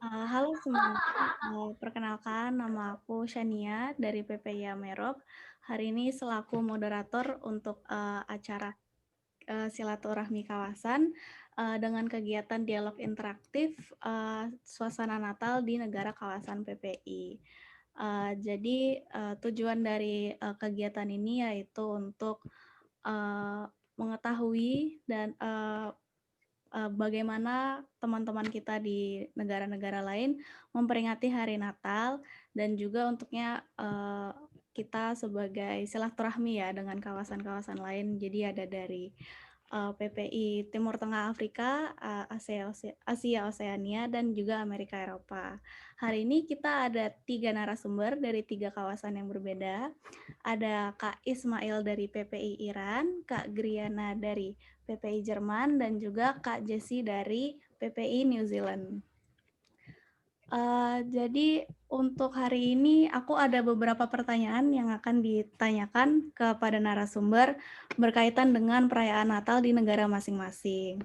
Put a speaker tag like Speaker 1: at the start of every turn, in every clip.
Speaker 1: Halo semuanya, perkenalkan nama aku Shania dari PPI Amerop. Hari ini selaku moderator untuk acara silaturahmi kawasan dengan kegiatan dialog interaktif suasana Natal di negara kawasan PPI. Jadi tujuan dari kegiatan ini yaitu untuk uh, mengetahui dan bagaimana teman-teman kita di negara-negara lain memperingati hari Natal dan juga untuknya kita sebagai silaturahmi ya dengan kawasan-kawasan lain. Jadi ada dari PPI Timur Tengah Afrika, Asia Oseania, dan juga Amerika Eropa. Hari ini kita ada 3 narasumber dari 3 kawasan yang berbeda. Ada Kak Ismail dari PPI Iran, Kak Griana dari PPI Jerman, dan juga Kak Jessie dari PPI New Zealand. Jadi untuk hari ini aku ada beberapa pertanyaan yang akan ditanyakan kepada narasumber berkaitan dengan perayaan Natal di negara masing-masing.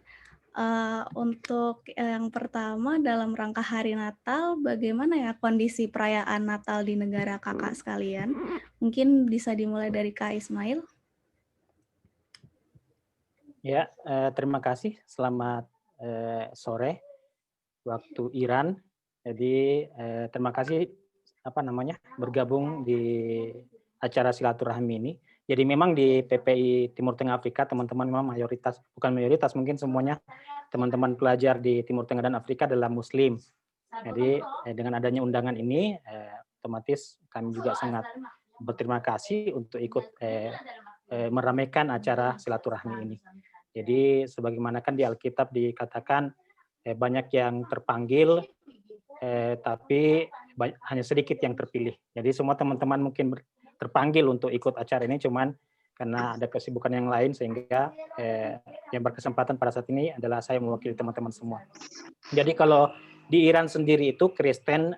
Speaker 1: Untuk yang pertama dalam rangka hari Natal, bagaimana ya kondisi perayaan Natal di negara kakak sekalian? Mungkin bisa dimulai dari Kak Ismail.
Speaker 2: Ya, terima kasih. Selamat sore waktu Iran. Jadi terima kasih bergabung di acara silaturahmi ini. Jadi memang di PPI Timur Tengah Afrika teman-teman memang bukan mayoritas mungkin semuanya teman-teman pelajar di Timur Tengah dan Afrika adalah Muslim. Jadi dengan adanya undangan ini otomatis kami juga sangat berterima kasih untuk ikut meramaikan acara silaturahmi ini. Jadi sebagaimana kan di Alkitab dikatakan banyak yang terpanggil, tapi hanya sedikit yang terpilih. Jadi semua teman-teman mungkin terpanggil untuk ikut acara ini, cuman karena ada kesibukan yang lain sehingga yang berkesempatan pada saat ini adalah saya mewakili teman-teman semua. Jadi kalau di Iran sendiri itu Kristen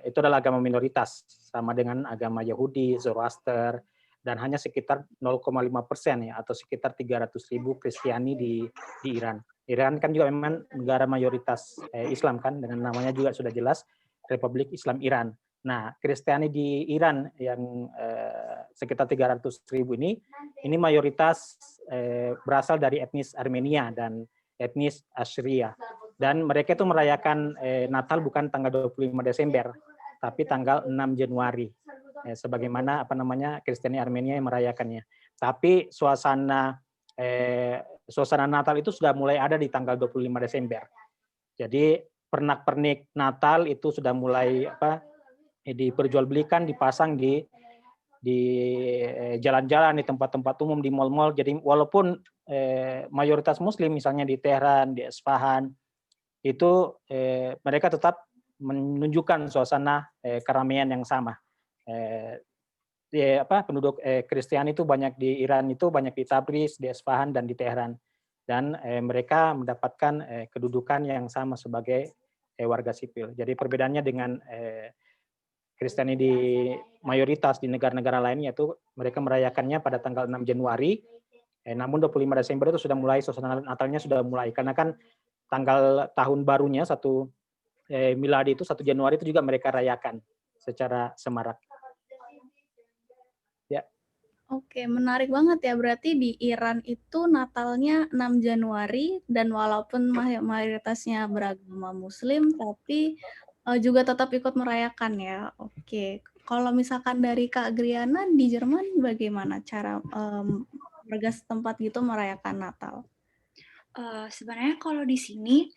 Speaker 2: itu adalah agama minoritas sama dengan agama Yahudi, Zoroaster, dan hanya sekitar 0,5% ya atau sekitar 300.000 Kristiani di Iran. Iran kan juga memang negara mayoritas Islam kan, dengan namanya juga sudah jelas Republik Islam Iran. Nah, Kristiani di Iran yang sekitar 300.000 ini mayoritas berasal dari etnis Armenia dan etnis Assyria. Dan mereka itu merayakan Natal bukan tanggal 25 Desember, tapi tanggal 6 Januari. Sebagaimana Kristiani Armenia yang merayakannya. Tapi suasana Natal itu sudah mulai ada di tanggal 25 Desember. Jadi pernak-pernik Natal itu sudah mulai diperjualbelikan, dipasang di jalan-jalan, di tempat-tempat umum, di mal-mal. Jadi walaupun mayoritas Muslim, misalnya di Teheran, di Isfahan, itu mereka tetap menunjukkan suasana keramaian yang sama. Penduduk Kristiani itu banyak di Iran, itu banyak di Tabriz, di Isfahan, dan di Teheran. Dan mereka mendapatkan kedudukan yang sama sebagai warga sipil. Jadi perbedaannya dengan Kristiani di mayoritas di negara-negara lain, yaitu mereka merayakannya pada tanggal 6 Januari, namun 25 Desember itu sudah mulai, suasana Natalnya sudah mulai. Karena kan tanggal tahun barunya miladi itu 1 Januari itu juga mereka rayakan secara semarak. Ya.
Speaker 1: Oke, menarik banget ya. Berarti di Iran itu Natalnya 6 Januari dan walaupun mayoritasnya beragama Muslim, tapi juga tetap ikut merayakan ya. Oke, kalau misalkan dari Kak Griana di Jerman bagaimana cara warga setempat gitu merayakan Natal?
Speaker 3: Sebenarnya kalau di sini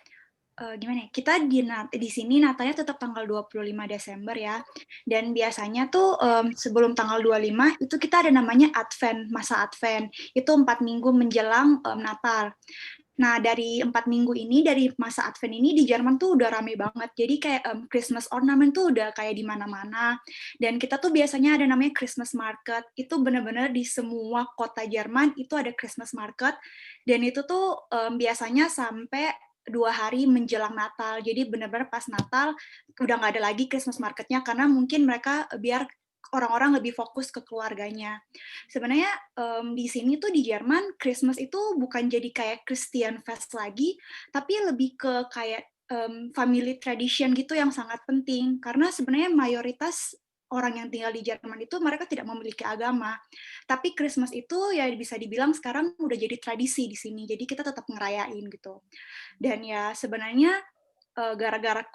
Speaker 3: gimana ya? Kita di sini Natalnya tetap tanggal 25 Desember ya. Dan biasanya tuh sebelum tanggal 25 itu kita ada namanya Advent, masa Advent. Itu 4 minggu menjelang Natal. Nah, dari 4 minggu ini, dari masa Advent ini di Jerman tuh udah rame banget. Jadi kayak Christmas ornament tuh udah kayak di mana-mana. Dan kita tuh biasanya ada namanya Christmas market. Itu benar-benar di semua kota Jerman itu ada Christmas market. Dan itu tuh biasanya sampai 2 hari menjelang Natal. Jadi benar-benar pas Natal udah nggak ada lagi Christmas marketnya karena mungkin mereka biar orang-orang lebih fokus ke keluarganya. Sebenarnya di sini tuh di Jerman Christmas itu bukan jadi kayak Christian fest lagi, tapi lebih ke kayak family tradition gitu yang sangat penting. Karena sebenarnya mayoritas orang yang tinggal di Jerman itu mereka tidak memiliki agama. Tapi Christmas itu ya bisa dibilang sekarang udah jadi tradisi di sini. Jadi kita tetap ngerayain gitu. Dan ya sebenarnya gara-gara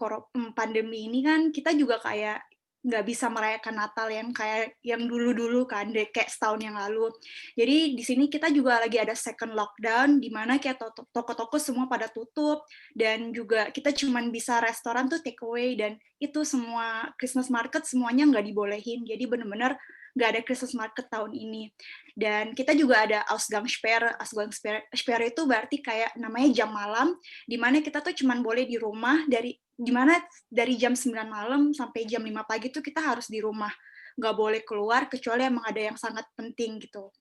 Speaker 3: pandemi ini kan kita juga kayak nggak bisa merayakan Natal yang kayak yang dulu-dulu kan, kayak setahun yang lalu. Jadi di sini kita juga lagi ada second lockdown, di mana kayak toko-toko semua pada tutup, dan juga kita cuman bisa restoran tuh take away, dan itu semua Christmas market semuanya nggak dibolehin. Jadi benar-benar nggak ada Christmas market tahun ini. Dan kita juga ada Ausgangssperre. Ausgangssperre itu berarti kayak namanya jam malam, di mana kita tuh cuman boleh di rumah dari jam 9 malam sampai jam 5 pagi tuh kita harus di rumah. Nggak boleh keluar kecuali emang ada yang sangat penting gitu.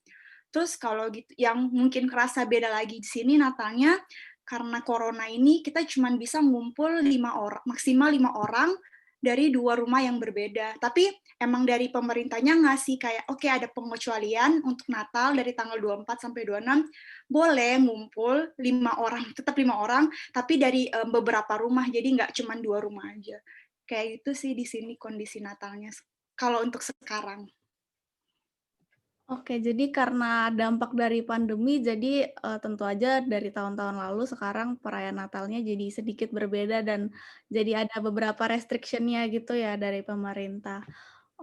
Speaker 3: Terus kalau gitu, yang mungkin kerasa beda lagi di sini Natalnya, karena corona ini kita cuma bisa ngumpul 5 orang, maksimal 5 orang dari 2 rumah yang berbeda. Tapi emang dari pemerintahnya ngasih kayak, oke, ada pengecualian untuk Natal dari tanggal 24 sampai 26, boleh ngumpul 5 orang, tetap 5 orang, tapi dari beberapa rumah, jadi nggak cuma 2 rumah aja. Kayak gitu sih di sini kondisi Natalnya, kalau untuk sekarang.
Speaker 1: Oke, jadi karena dampak dari pandemi, jadi tentu aja dari tahun-tahun lalu sekarang perayaan Natalnya jadi sedikit berbeda dan jadi ada beberapa restriction-nya gitu ya dari pemerintah.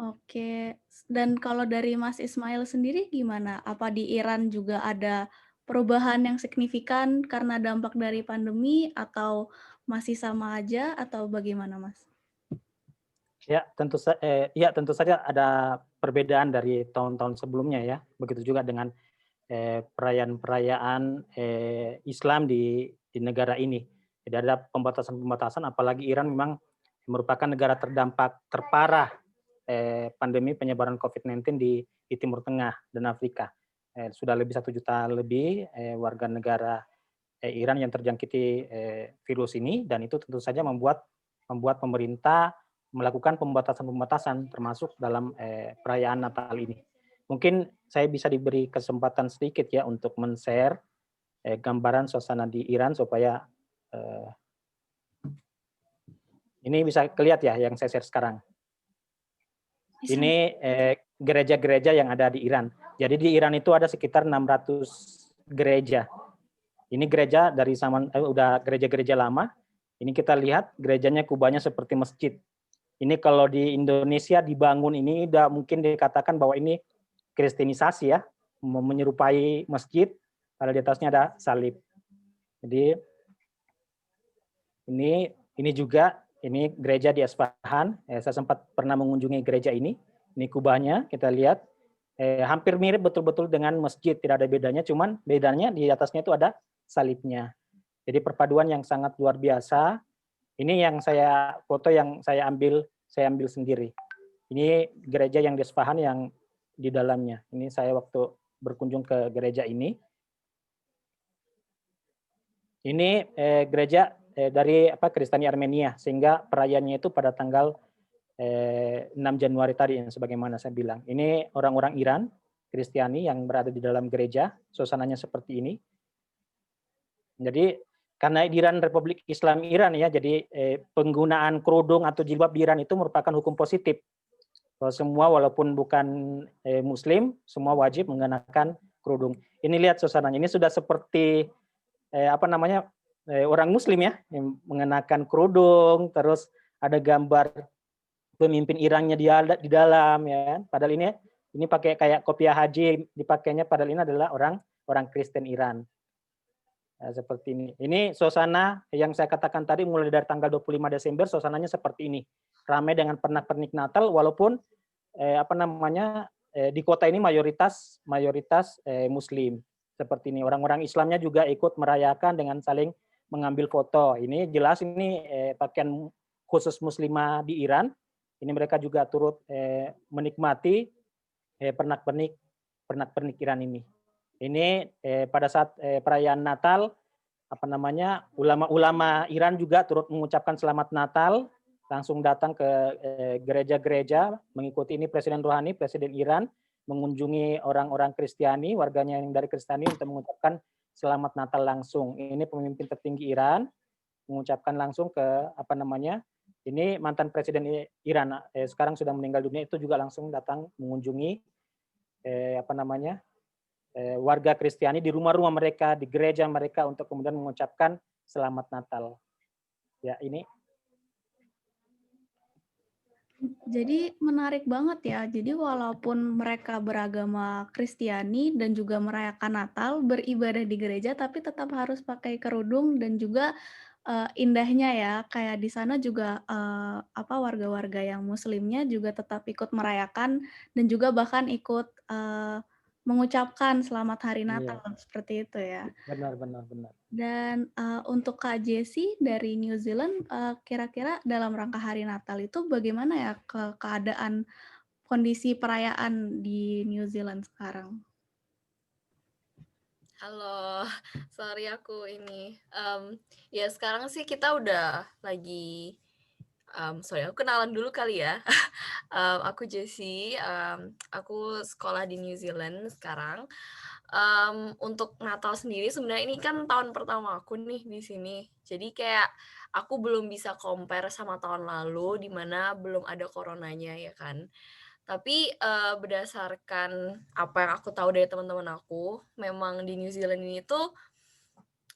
Speaker 1: Oke, dan kalau dari Mas Ismail sendiri gimana? Apa di Iran juga ada perubahan yang signifikan karena dampak dari pandemi atau masih sama aja atau bagaimana, Mas?
Speaker 2: Ya, tentu saja ada perbedaan dari tahun-tahun sebelumnya ya. Begitu juga dengan perayaan-perayaan Islam di negara ini. Tidak ada pembatasan-pembatasan, apalagi Iran memang merupakan negara terdampak terparah pandemi penyebaran COVID-19 di Timur Tengah dan Afrika. Sudah lebih 1 juta lebih warga negara Iran yang terjangkiti virus ini, dan itu tentu saja membuat pemerintah melakukan pembatasan-pembatasan termasuk dalam perayaan Natal ini. Mungkin saya bisa diberi kesempatan sedikit ya untuk men-share gambaran suasana di Iran supaya ini bisa kelihatan ya yang saya share sekarang. Ini gereja-gereja yang ada di Iran. Jadi di Iran itu ada sekitar 600 gereja. Ini gereja dari zaman udah gereja-gereja lama. Ini kita lihat gerejanya kubahnya seperti masjid. Ini kalau di Indonesia dibangun ini udah mungkin dikatakan bahwa ini kristenisasi ya, menyerupai masjid, pada di atasnya ada salib. Jadi ini juga ini gereja di Isfahan. Saya sempat pernah mengunjungi gereja ini. Ini kubahnya kita lihat hampir mirip betul-betul dengan masjid, tidak ada bedanya, cuman bedanya di atasnya itu ada salibnya. Jadi perpaduan yang sangat luar biasa. Ini yang saya foto yang saya ambil sendiri. Ini gereja yang di Isfahan yang di dalamnya. Ini saya waktu berkunjung ke gereja ini. Ini gereja dari Kristiani Armenia, sehingga perayaannya itu pada tanggal 6 Januari tadi yang sebagaimana saya bilang. Ini orang-orang Iran Kristiani yang berada di dalam gereja, suasananya seperti ini. Jadi karena di Iran Republik Islam Iran ya, jadi penggunaan kerudung atau jilbab di Iran itu merupakan hukum positif. Semua walaupun bukan Muslim, semua wajib mengenakan kerudung. Ini lihat suasananya, ini sudah seperti orang Muslim ya, yang mengenakan kerudung, terus ada gambar pemimpin Irannya di dalam ya. Padahal ini pakai kayak kopiah haji dipakainya, padahal ini adalah orang Kristen Iran. Seperti ini. Ini suasana yang saya katakan tadi mulai dari tanggal 25 Desember suasananya seperti ini. Ramai dengan pernak-pernik Natal walaupun di kota ini mayoritas Muslim. Seperti ini. Orang-orang Islamnya juga ikut merayakan dengan saling mengambil foto. Ini jelas ini pakaian khusus muslimah di Iran. Ini mereka juga turut menikmati pernak-pernik Iran ini. Ini pada saat perayaan Natal, ulama-ulama Iran juga turut mengucapkan selamat Natal, langsung datang ke gereja-gereja mengikuti ini Presiden Rouhani, Presiden Iran, mengunjungi orang-orang Kristiani, warganya yang dari Kristiani untuk mengucapkan selamat Natal langsung. Ini pemimpin tertinggi Iran, mengucapkan langsung ke ini mantan presiden Iran sekarang sudah meninggal dunia, itu juga langsung datang mengunjungi warga Kristiani di rumah-rumah mereka, di gereja mereka untuk kemudian mengucapkan selamat Natal. Ya, ini.
Speaker 1: Jadi menarik banget ya. Jadi walaupun mereka beragama Kristiani dan juga merayakan Natal, beribadah di gereja, tapi tetap harus pakai kerudung dan juga indahnya ya, kayak di sana juga warga-warga yang Muslimnya juga tetap ikut merayakan dan juga bahkan ikut mengucapkan Selamat Hari Natal
Speaker 2: Iya,
Speaker 1: seperti itu ya.
Speaker 2: benar.
Speaker 1: Dan untuk Kak Jessie dari New Zealand, kira-kira dalam rangka hari Natal itu bagaimana ya keadaan kondisi perayaan di New Zealand sekarang?
Speaker 4: Halo, sorry aku ini. Ya sekarang sih kita udah lagi, sorry aku kenalan dulu kali ya. Aku Jessie, aku sekolah di New Zealand sekarang. Untuk Natal sendiri sebenarnya ini kan tahun pertama aku nih di sini. Jadi kayak aku belum bisa compare sama tahun lalu di mana belum ada coronanya ya kan. Tapi, berdasarkan apa yang aku tahu dari teman-teman aku, memang di New Zealand ini tuh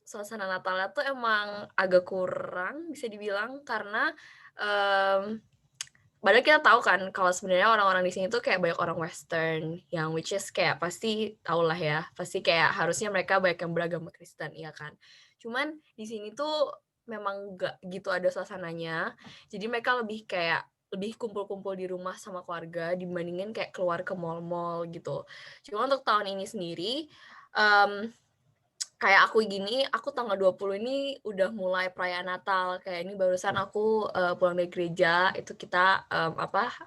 Speaker 4: suasana Natalnya tuh emang agak kurang bisa dibilang karena, padahal kita tahu kan kalau sebenarnya orang-orang di sini tuh kayak banyak orang western yang which is kayak pasti tahulah ya, pasti kayak harusnya mereka banyak yang beragama Kristen, iya kan. Cuman di sini tuh memang nggak gitu ada suasananya, jadi mereka lebih kumpul-kumpul di rumah sama keluarga dibandingin kayak keluar ke mall-mall gitu. Cuma untuk tahun ini sendiri, mmm kayak aku gini, aku tanggal 20 ini udah mulai perayaan Natal, kayak ini barusan aku, pulang dari gereja, itu kita,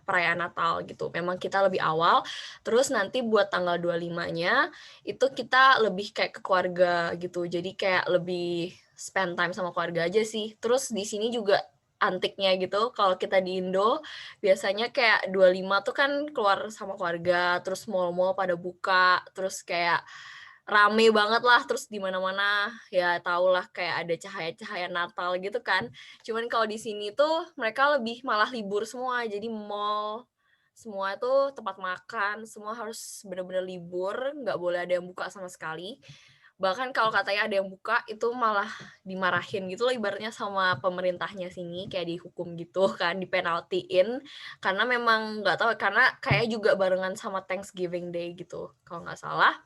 Speaker 4: perayaan Natal gitu. Memang kita lebih awal, terus nanti buat tanggal 25-nya, itu kita lebih kayak ke keluarga gitu, jadi kayak lebih spend time sama keluarga aja sih. Terus di sini juga antiknya gitu, kalau kita di Indo, biasanya kayak 25 tuh kan keluar sama keluarga, terus mall-mall pada buka, terus kayak rame banget lah, terus di mana-mana ya tahulah kayak ada cahaya-cahaya Natal gitu kan. Cuman kalau di sini tuh mereka lebih malah libur semua, jadi mall, semua tuh tempat makan, semua harus bener-bener libur, nggak boleh ada yang buka sama sekali. Bahkan kalau katanya ada yang buka, itu malah dimarahin gitu loh ibaratnya sama pemerintahnya sini, kayak dihukum gitu kan, dipenaltiin, karena memang nggak tahu, karena kayak juga barengan sama Thanksgiving Day gitu, kalau nggak salah.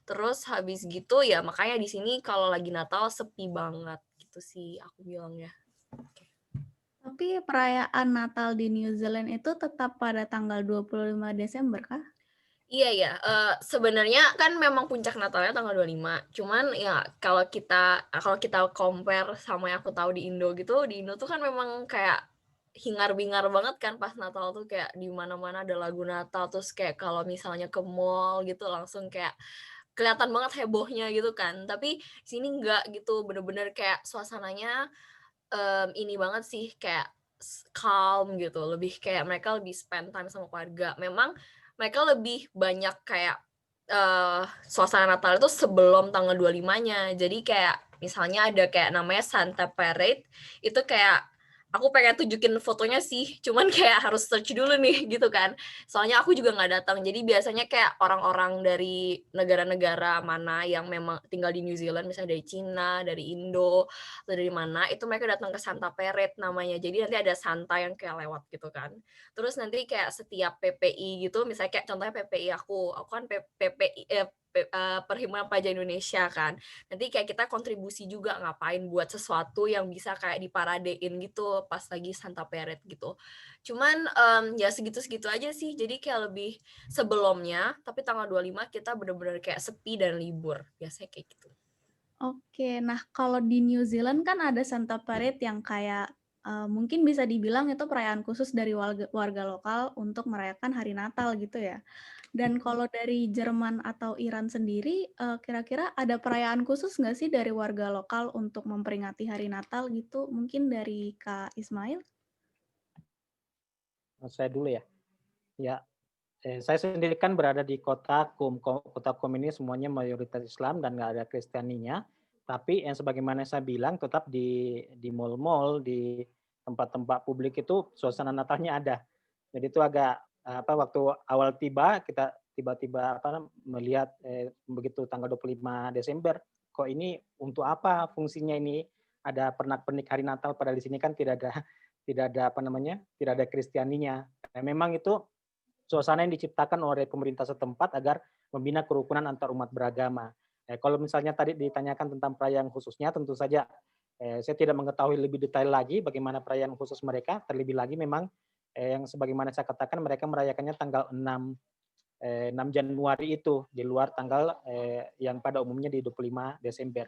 Speaker 4: Terus habis gitu ya makanya di sini kalau lagi Natal sepi banget gitu sih aku bilangnya. Oke.
Speaker 1: Tapi perayaan Natal di New Zealand itu tetap pada tanggal 25 Desember kah?
Speaker 4: Iya ya, sebenarnya kan memang puncak Natalnya tanggal 25, cuman ya kalau kita compare sama yang aku tahu di Indo gitu, di Indo tuh kan memang kayak hingar-bingar banget kan pas Natal tuh kayak di mana-mana ada lagu Natal, terus kayak kalau misalnya ke mall gitu langsung kayak kelihatan banget hebohnya gitu kan. Tapi sini enggak gitu, bener-bener kayak suasananya, ini banget sih kayak calm gitu, lebih kayak mereka lebih spend time sama keluarga. Memang mereka lebih banyak kayak, suasana Natal itu sebelum tanggal 25-nya. Jadi kayak misalnya ada kayak namanya Santa Parade, itu kayak aku pengen tunjukin fotonya sih, cuman kayak harus search dulu nih gitu kan. Soalnya aku juga nggak datang, jadi biasanya kayak orang-orang dari negara-negara mana yang memang tinggal di New Zealand, misalnya dari Cina, dari Indo, atau dari mana, itu mereka datang ke Santa Parade namanya. Jadi nanti ada Santa yang kayak lewat gitu kan. Terus nanti kayak setiap PPI gitu, misalnya kayak contohnya PPI aku kan PPI Perhimpunan Pelajar Indonesia kan. Nanti kayak kita kontribusi juga ngapain buat sesuatu yang bisa kayak diparadein gitu pas lagi Santa Parade gitu. Cuman ya segitu-segitu aja sih. Jadi kayak lebih sebelumnya, tapi tanggal 25 kita bener-bener kayak sepi dan libur. Biasanya kayak gitu.
Speaker 1: Oke, nah kalau di New Zealand kan ada Santa Parade yang kayak mungkin bisa dibilang itu perayaan khusus dari warga lokal untuk merayakan hari Natal gitu ya. Dan kalau dari Jerman atau Iran sendiri, kira-kira ada perayaan khusus nggak sih dari warga lokal untuk memperingati hari Natal gitu? Mungkin dari Kak Ismail?
Speaker 2: Saya dulu ya. Ya, saya sendiri kan berada di kota Qum. Kota Qum ini semuanya mayoritas Islam dan nggak ada Kristianinya. Tapi yang sebagaimana saya bilang, tetap di mall-mall, di tempat-tempat publik itu suasana Natalnya ada. Jadi itu agak waktu awal tiba kita tiba-tiba melihat begitu tanggal 25 Desember, kok ini untuk apa fungsinya ini ada pernak-pernik hari Natal, pada di sini kan tidak ada tidak ada Kristianinya. Memang itu suasana yang diciptakan oleh pemerintah setempat agar membina kerukunan antar umat beragama. Kalau misalnya tadi ditanyakan tentang perayaan khususnya, tentu saja saya tidak mengetahui lebih detail lagi bagaimana perayaan khusus mereka. Terlebih lagi memang yang sebagaimana saya katakan mereka merayakannya tanggal 6 Januari itu, di luar tanggal yang pada umumnya di 25 Desember.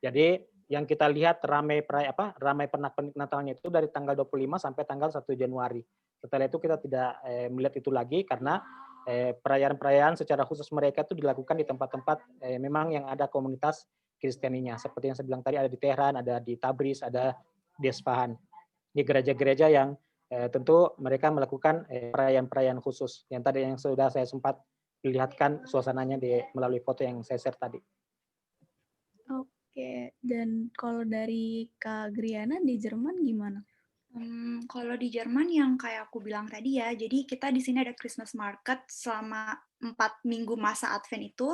Speaker 2: Jadi yang kita lihat ramai pernak-pernik Natalnya itu dari tanggal 25 sampai tanggal 1 Januari. Setelah itu kita tidak melihat itu lagi karena perayaan-perayaan secara khusus mereka itu dilakukan di tempat-tempat memang yang ada komunitas Kristianinya. Seperti yang saya bilang tadi, ada di Tehran, ada di Tabriz, ada di Isfahan. Di gereja-gereja yang tentu mereka melakukan perayaan-perayaan khusus. Yang tadi yang sudah saya sempat lihatkan suasananya melalui foto yang saya share tadi.
Speaker 1: Oke, dan kalau dari Kak Griana di Jerman gimana?
Speaker 3: Kalau di Jerman yang kayak aku bilang tadi ya, jadi kita di sini ada Christmas market selama 4 minggu masa Advent itu,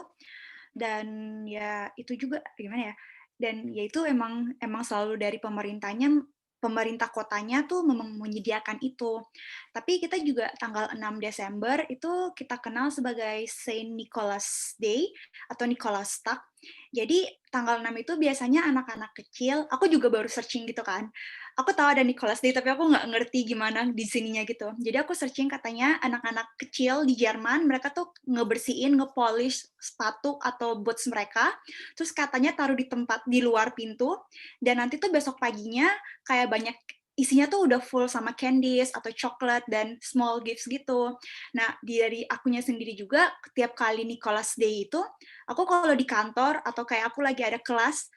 Speaker 3: dan ya itu juga gimana ya, dan ya itu emang selalu dari pemerintah kotanya tuh memang menyediakan itu. Tapi kita juga tanggal 6 Desember itu kita kenal sebagai Saint Nicholas Day atau Nikolastag. Jadi tanggal 6 itu biasanya anak-anak kecil, aku juga baru searching gitu kan. Aku tahu ada Nicholas Day, tapi aku nggak ngerti gimana di sininya gitu. Jadi aku searching, katanya anak-anak kecil di Jerman, mereka tuh ngebersihin, ngepolish sepatu atau boots mereka, terus katanya taruh di tempat di luar pintu, dan nanti tuh besok paginya kayak banyak isinya tuh udah full sama candies atau coklat dan small gifts gitu. Nah, dari akunya sendiri juga, tiap kali Nicholas Day itu, aku kalau di kantor atau kayak aku lagi ada kelas,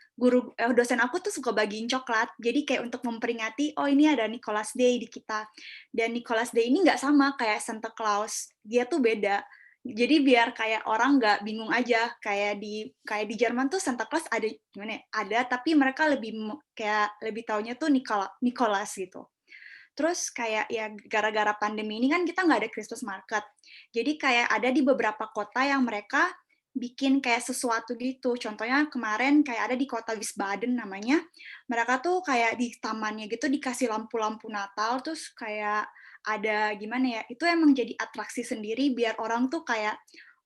Speaker 3: dosen aku tuh suka bagiin coklat. Jadi kayak untuk memperingati, oh ini ada Nicholas Day di kita. Dan Nicholas Day ini nggak sama kayak Santa Claus. Dia tuh beda. Jadi biar kayak orang nggak bingung aja, kayak di Jerman tuh Santa Claus ada gimana ya? Ada, tapi mereka lebih taunya tuh Nicholas gitu. Terus kayak ya gara-gara pandemi ini kan kita nggak ada Christmas market. Jadi kayak ada di beberapa kota yang mereka bikin kayak sesuatu gitu. Contohnya kemarin kayak ada di kota Wiesbaden namanya. Mereka tuh kayak di tamannya gitu dikasih lampu-lampu Natal, terus kayak ada gimana ya, itu emang jadi atraksi sendiri biar orang tuh kayak,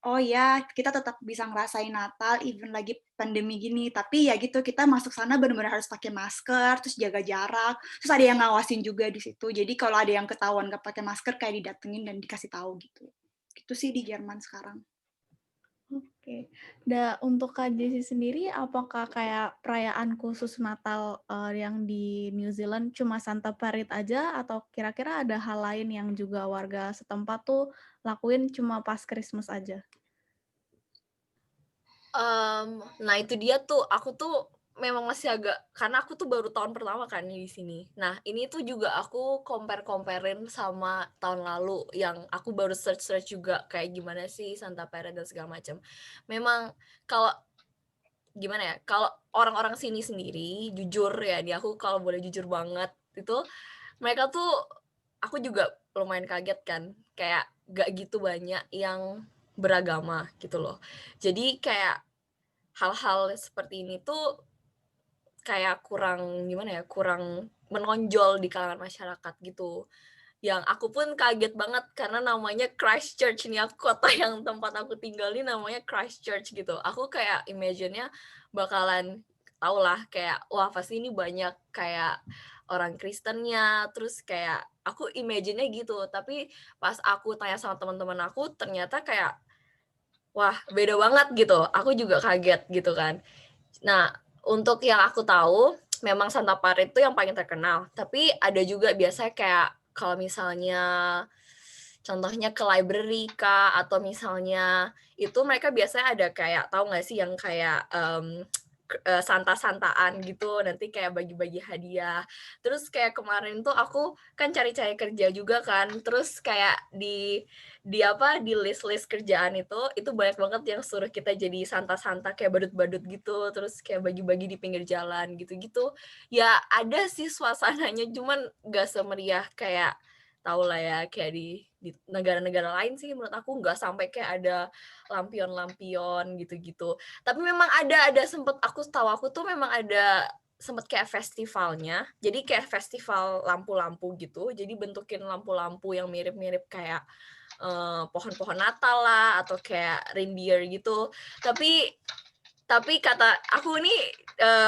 Speaker 3: oh ya kita tetap bisa ngerasain Natal even lagi pandemi gini, tapi ya gitu kita masuk sana benar-benar harus pakai masker, terus jaga jarak, terus ada yang ngawasin juga di situ. Jadi kalau ada yang ketahuan nggak pakai masker kayak didatengin dan dikasih tahu gitu. Itu sih di Jerman sekarang.
Speaker 1: Oke. Untuk Kak Jessie sendiri, apakah kayak perayaan khusus Natal yang di New Zealand cuma Santa Parade aja, atau kira-kira ada hal lain yang juga warga setempat tuh lakuin cuma pas Christmas aja?
Speaker 4: Nah itu dia tuh, aku tuh memang masih agak, karena aku tuh baru tahun pertama kan di sini. Nah ini tuh juga aku compare-comparein sama tahun lalu yang aku baru search juga kayak gimana sih Santa Parade dan segala macam. Memang kalau gimana ya, kalau orang-orang sini sendiri jujur ya, di aku kalau boleh jujur banget itu, mereka tuh aku juga lumayan kaget kan, kayak gak gitu banyak yang beragama gitu loh. Jadi kayak hal-hal seperti ini tuh kayak kurang gimana ya, kurang menonjol di kalangan masyarakat gitu. Yang aku pun kaget banget karena namanya Christchurch nih, kota yang tempat aku tinggal ini namanya Christchurch gitu. Aku kayak imagine-nya bakalan tau lah kayak wah pasti ini banyak kayak orang Kristennya, terus kayak aku imagine-nya gitu. Tapi pas aku tanya sama teman-teman aku ternyata kayak wah beda banget gitu. Aku juga kaget gitu kan. Nah, untuk yang aku tahu, memang Santa Parade itu yang paling terkenal. Tapi ada juga biasanya kayak kalau misalnya contohnya ke library kah, atau misalnya itu mereka biasanya ada kayak, tahu nggak sih yang kayak santa-santaan gitu, nanti kayak bagi-bagi hadiah. Terus kayak kemarin tuh aku kan cari-cari kerja juga kan, terus kayak di list-list kerjaan itu banyak banget yang suruh kita jadi santa-santa kayak badut-badut gitu, terus kayak bagi-bagi di pinggir jalan gitu-gitu. Ya ada sih suasananya, cuman gak semeriah kayak tau lah ya kayak di negara-negara lain sih. Menurut aku nggak sampai kayak ada lampion-lampion gitu-gitu. Tapi memang ada aku tuh memang ada sempet kayak festivalnya. Jadi kayak festival lampu-lampu gitu. Jadi bentukin lampu-lampu yang mirip-mirip kayak pohon-pohon Natal lah atau kayak reindeer gitu. Tapi kata aku nih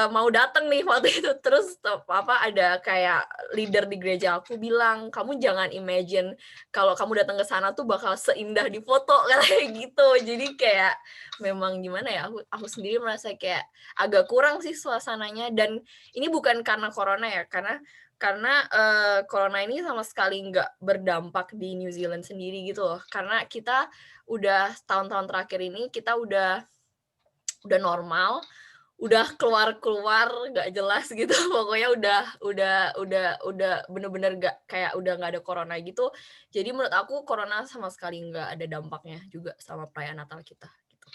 Speaker 4: mau datang nih waktu itu, terus ada kayak leader di gereja aku bilang, kamu jangan imagine kalau kamu datang ke sana tuh bakal seindah di foto kayak gitu. Jadi kayak memang gimana ya, aku sendiri merasa kayak agak kurang sih suasananya. Dan ini bukan karena corona ya, karena corona ini sama sekali nggak berdampak di New Zealand sendiri gitu loh. Karena kita udah tahun-tahun terakhir ini kita udah normal, udah keluar nggak jelas gitu. Pokoknya udah bener-bener udah nggak ada corona gitu. Jadi menurut aku corona sama sekali nggak ada dampaknya juga sama perayaan Natal kita gitu.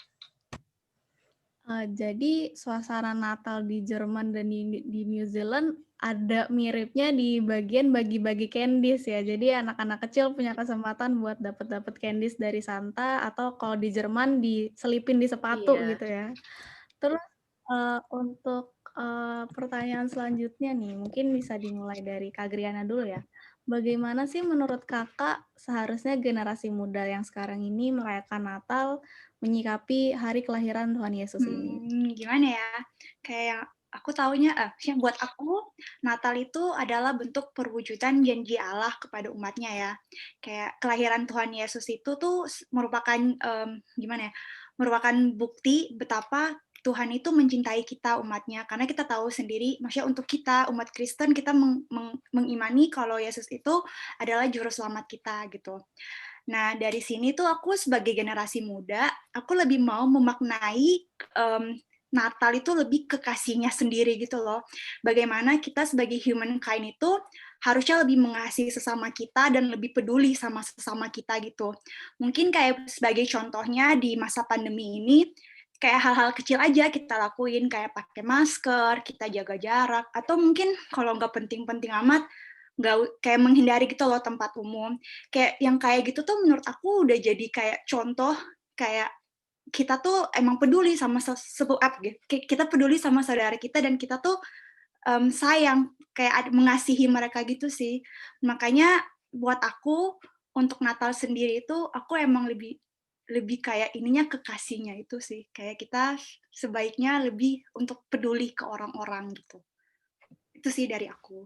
Speaker 1: Jadi suasana Natal di Jerman dan di New Zealand ada miripnya di bagian bagi-bagi candies ya. Jadi anak-anak kecil punya kesempatan buat dapat candies dari Santa, atau kalau di Jerman diselipin di sepatu gitu ya. Terus untuk pertanyaan selanjutnya nih, mungkin bisa dimulai dari Kak Griana dulu ya. Bagaimana sih menurut Kakak seharusnya generasi muda yang sekarang ini merayakan Natal menyikapi hari kelahiran Tuhan Yesus ini?
Speaker 3: Gimana ya? Kayak aku taunya, yang buat aku Natal itu adalah bentuk perwujudan janji Allah kepada umatnya ya. Kayak kelahiran Tuhan Yesus itu tuh merupakan gimana ya? Merupakan bukti betapa Tuhan itu mencintai kita umatnya, karena kita tahu sendiri, maksudnya untuk kita umat Kristen kita mengimani kalau Yesus itu adalah juru selamat kita gitu. Nah dari sini tuh aku sebagai generasi muda, aku lebih mau memaknai Natal itu lebih ke kasihnya sendiri gitu loh. Bagaimana kita sebagai humankind itu harusnya lebih mengasihi sesama kita dan lebih peduli sama sesama kita gitu. Mungkin kayak sebagai contohnya di masa pandemi ini, kayak hal-hal kecil aja kita lakuin, kayak pakai masker, kita jaga jarak, atau mungkin kalau nggak penting-penting amat, nggak kayak menghindari gitu loh tempat umum. Kayak yang kayak gitu tuh menurut aku udah jadi kayak contoh, kayak kita tuh emang peduli sama kita peduli sama saudara kita, dan kita tuh sayang, kayak mengasihi mereka gitu sih. Makanya buat aku, untuk Natal sendiri itu, aku emang lebih kayak ininya kekasihnya itu sih. Kayak kita sebaiknya lebih untuk peduli ke orang-orang gitu. Itu sih dari aku.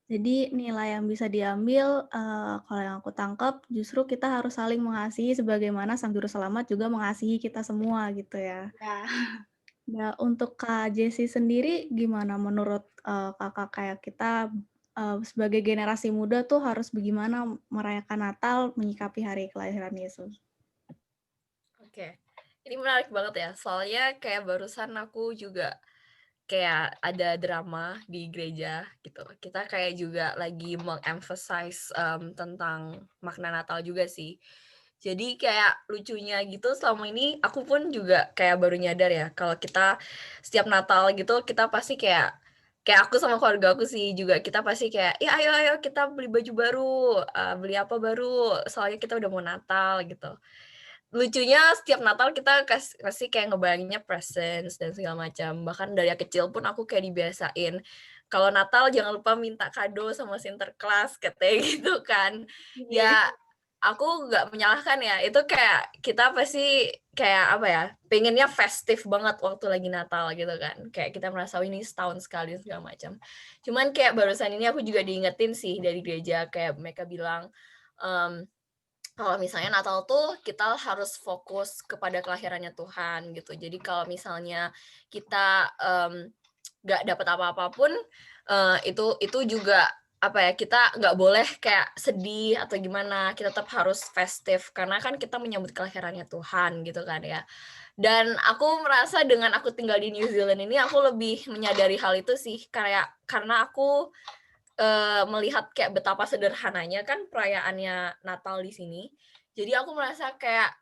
Speaker 1: Jadi nilai yang bisa diambil, kalau yang aku tangkap, justru kita harus saling mengasihi sebagaimana Sang Juru Selamat juga mengasihi kita semua gitu ya.
Speaker 3: Ya.
Speaker 1: Nah, untuk Kak Jessie sendiri gimana menurut Kakak, kayak kita sebagai generasi muda tuh harus bagaimana merayakan Natal, menyikapi hari kelahiran Yesus?
Speaker 4: Oke, ini menarik banget ya. Soalnya kayak barusan aku juga kayak ada drama di gereja gitu. Kita kayak juga lagi meng-emphasize tentang makna Natal juga sih. Jadi kayak lucunya gitu, selama ini aku pun juga kayak baru nyadar ya kalau kita setiap Natal gitu kita pasti kayak aku sama keluarga aku sih juga, kita pasti kayak, "Ya ayo kita beli baju baru, beli apa baru, soalnya kita udah mau Natal," gitu. Lucunya setiap Natal kita kasih kayak ngebayanginnya presents dan segala macam. Bahkan dari kecil pun aku kayak dibiasain, kalau Natal jangan lupa minta kado sama Sinterklas, katanya gitu kan. Ya, aku nggak menyalahkan ya, itu kayak kita pasti kayak apa ya, pengennya festif banget waktu lagi Natal gitu kan. Kayak kita merasa, "Oh, ini setahun sekali," segala macam. Cuman kayak barusan ini aku juga diingetin sih dari gereja, kayak mereka bilang, kalau misalnya Natal tuh kita harus fokus kepada kelahirannya Tuhan gitu. Jadi kalau misalnya kita nggak dapat apa-apa pun, itu juga apa ya, kita nggak boleh kayak sedih atau gimana, kita tetap harus festif karena kan kita menyambut kelahirannya Tuhan gitu kan ya. Dan aku merasa dengan aku tinggal di New Zealand ini aku lebih menyadari hal itu sih, karena aku melihat kayak betapa sederhananya kan perayaannya Natal di sini. Jadi aku merasa kayak